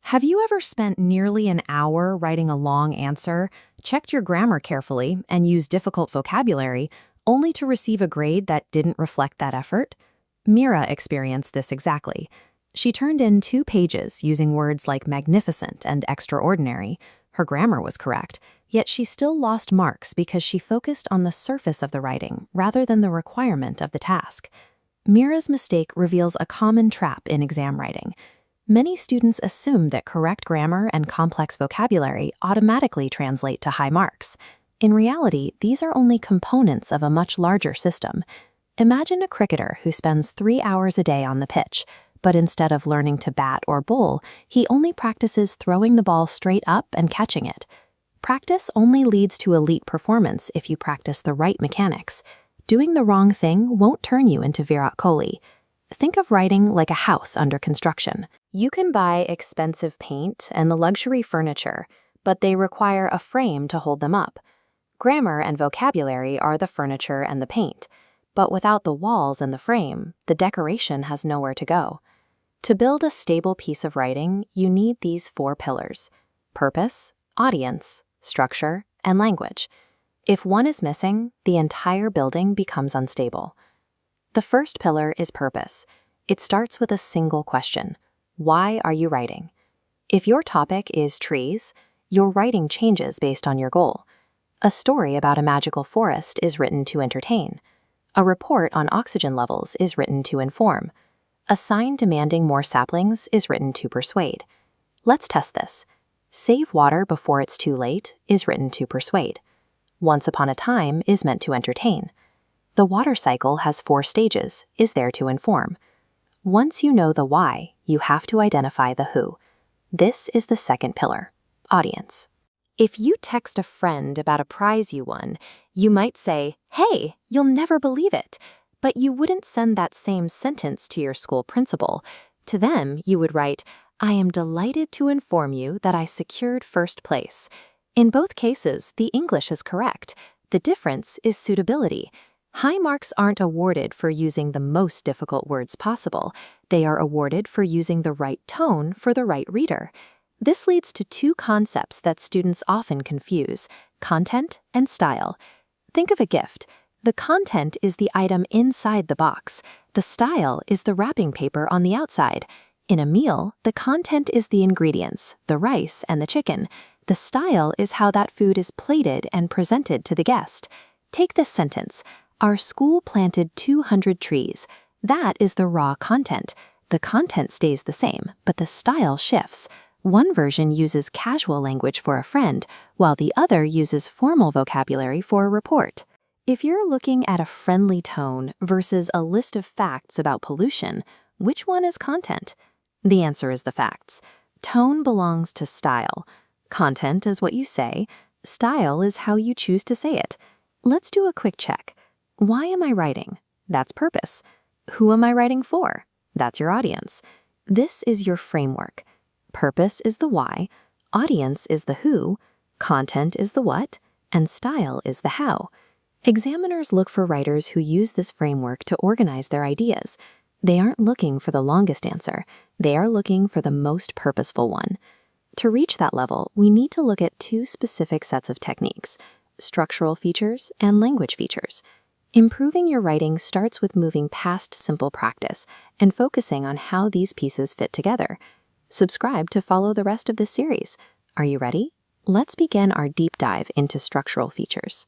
Have you ever spent nearly an hour writing a long answer, checked your grammar carefully, and used difficult vocabulary, only to receive a grade that didn't reflect that effort? Mira experienced this exactly. She turned in 2 pages using words like magnificent and extraordinary. Her grammar was correct, yet she still lost marks because she focused on the surface of the writing rather than the requirement of the task. Mira's mistake reveals a common trap in exam writing. Many students assume that correct grammar and complex vocabulary automatically translate to high marks. In reality, these are only components of a much larger system. Imagine a cricketer who spends 3 hours a day on the pitch, but instead of learning to bat or bowl, he only practices throwing the ball straight up and catching it. Practice only leads to elite performance if you practice the right mechanics. Doing the wrong thing won't turn you into Virat Kohli. Think of writing like a house under construction. You can buy expensive paint and the luxury furniture, but they require a frame to hold them up. Grammar and vocabulary are the furniture and the paint, but without the walls and the frame, the decoration has nowhere to go. To build a stable piece of writing, you need these 4 pillars: purpose, audience, structure, and language. If one is missing, the entire building becomes unstable. The first pillar is purpose. It starts with a single question. Why are you writing? If your topic is trees, your writing changes based on your goal. A story about a magical forest is written to entertain. A report on oxygen levels is written to inform. A sign demanding more saplings is written to persuade. Let's test this. Save water before it's too late is written to persuade. Once upon a time is meant to entertain. The water cycle has 4 stages is there to inform. Once you know the why, you have to identify the who. This is the second pillar, audience. If you text a friend about a prize you won, you might say, "Hey, you'll never believe it." But you wouldn't send that same sentence to your school principal. To them, you would write, "I am delighted to inform you that I secured first place." In both cases, the English is correct. The difference is suitability. High marks aren't awarded for using the most difficult words possible. They are awarded for using the right tone for the right reader. This leads to 2 concepts that students often confuse: content and style. Think of a gift. The content is the item inside the box. The style is the wrapping paper on the outside. In a meal, the content is the ingredients, the rice and the chicken. The style is how that food is plated and presented to the guest. Take this sentence. Our school planted 200 trees. That is the raw content. The content stays the same, but the style shifts. One version uses casual language for a friend, while the other uses formal vocabulary for a report. If you're looking at a friendly tone versus a list of facts about pollution, which one is content? The answer is the facts. Tone belongs to style. Content is what you say. Style is how you choose to say it. Let's do a quick check. Why am I writing? That's purpose. Who am I writing for? That's your audience. This is your framework. Purpose is the why, audience is the who, content is the what, and style is the how. Examiners look for writers who use this framework to organize their ideas. They aren't looking for the longest answer. They are looking for the most purposeful one. To reach that level, we need to look at 2 specific sets of techniques: structural features and language features. Improving your writing starts with moving past simple practice and focusing on how these pieces fit together. Subscribe to follow the rest of this series. Are you ready? Let's begin our deep dive into structural features.